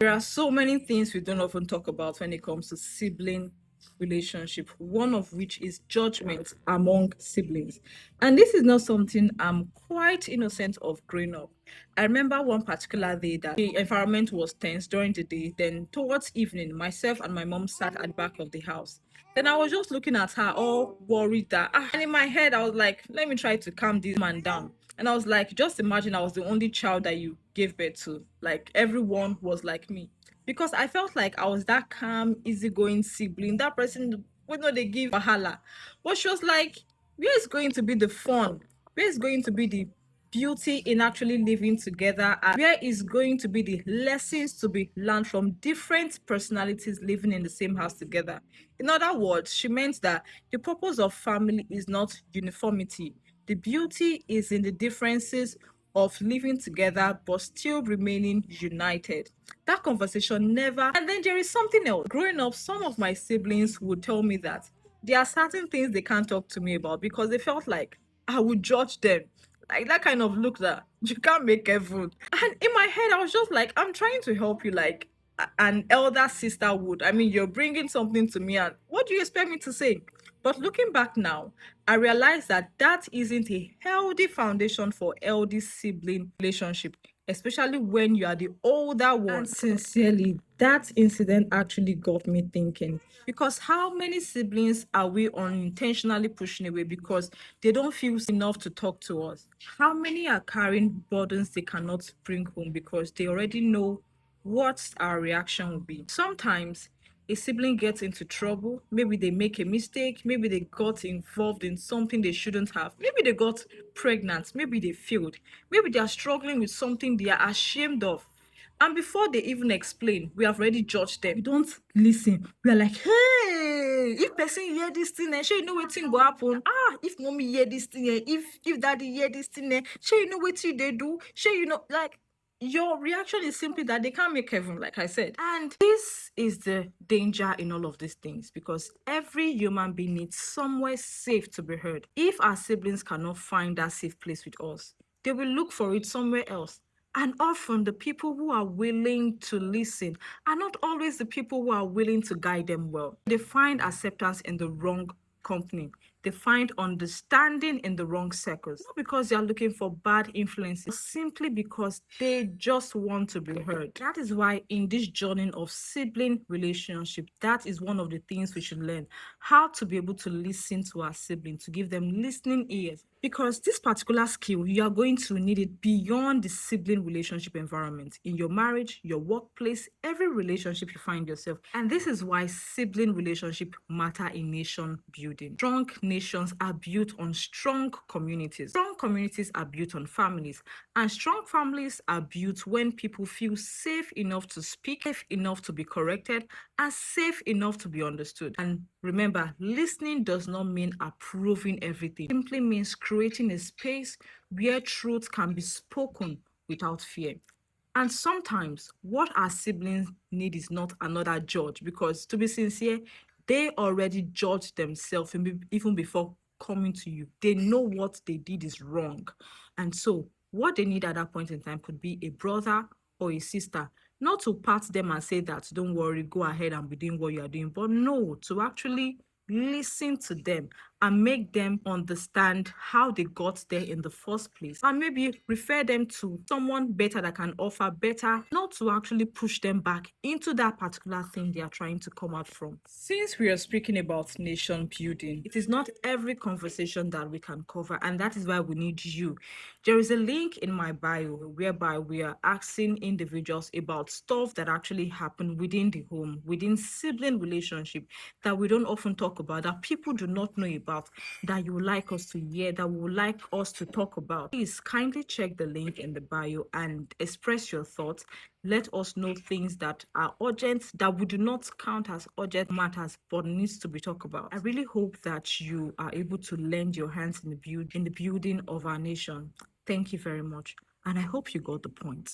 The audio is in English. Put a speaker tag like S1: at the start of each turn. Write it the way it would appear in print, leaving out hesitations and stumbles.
S1: There are so many things we don't often talk about when it comes to sibling relationship, one of which is judgment among siblings. And this is not something I'm quite innocent of growing up. I remember one particular day that the environment was tense during the day. Then towards evening, myself and my mom sat at the back of the house. Then I was just looking at her, all worried that, and in my head, I was like, let me try to calm this man down. And I was like, just imagine I was the only child that you gave birth to. Like everyone was like me. Because I felt like I was that calm, easygoing sibling, that person we know they give wahala. But she was like, where is going to be the fun? Where is going to be the beauty in actually living together? And where is going to be the lessons to be learned from different personalities living in the same house together? In other words, she meant that the purpose of family is not uniformity. The beauty is in the differences of living together but still remaining united. That conversation never. And then there is something else. Growing up, some of my siblings would tell me that there are certain things they can't talk to me about because they felt like I would judge them. Like that kind of look that you can't make heaven. And in my head, I was just like, I'm trying to help you, like an elder sister would. I mean, you're bringing something to me, and what do you expect me to say? But looking back now, I realize that that isn't a healthy foundation for healthy sibling relationship, especially when you are the older one. And sincerely, that incident actually got me thinking. Because how many siblings are we unintentionally pushing away because they don't feel enough to talk to us? How many are carrying burdens they cannot bring home because they already know what our reaction will be? Sometimes a sibling gets into trouble, maybe they make a mistake, maybe they got involved in something they shouldn't have, maybe they got pregnant, maybe they failed, maybe they are struggling with something they are ashamed of. And before they even explain, we have already judged them. We don't listen. We are like, hey, if person hear this thing, sure you know what thing go happen. Ah, if mommy hear this thing, if daddy hear this thing, sure you know what they do. Sure you know, like your reaction is simply that they can't make heaven, like I said. And this is the danger in all of these things because every human being needs somewhere safe to be heard. If our siblings cannot find that safe place with us, they will look for it somewhere else. And often the people who are willing to listen are not always the people who are willing to guide them well. They find acceptance in the wrong company. They find understanding in the wrong circles. Not because they are looking for bad influences, simply because they just want to be heard. That is why in this journey of sibling relationship, that is one of the things we should learn. How to be able to listen to our sibling, to give them listening ears. Because this particular skill, you are going to need it beyond the sibling relationship environment, in your marriage, your workplace, every relationship you find yourself. And this is why sibling relationship matter in nation building. Strong nations are built on strong communities. Strong communities are built on families. And strong families are built when people feel safe enough to speak, safe enough to be corrected, and safe enough to be understood. And remember, listening does not mean approving everything. It simply means creating a space where truth can be spoken without fear. And sometimes what our siblings need is not another judge, because to be sincere, they already judge themselves even before coming to you. They know what they did is wrong. And so what they need at that point in time could be a brother or a sister, not to pat them and say that, don't worry, go ahead and be doing what you are doing, but no, to actually listen to them and make them understand how they got there in the first place, and maybe refer them to someone better that can offer better, not to actually push them back into that particular thing they are trying to come out from. Since we are speaking about nation building, it is not every conversation that we can cover, and that is why we need you. There is a link in my bio whereby we are asking individuals about stuff that actually happen within the home, within sibling relationship, that we don't often talk about, that people do not know about, that you would like us to hear, that we would like us to talk about. Please kindly check the link in the bio and express your thoughts. Let us know things that are urgent, that we do not count as urgent matters, but needs to be talked about. I really hope that you are able to lend your hands in the building of our nation. Thank you very much. And I hope you got the point.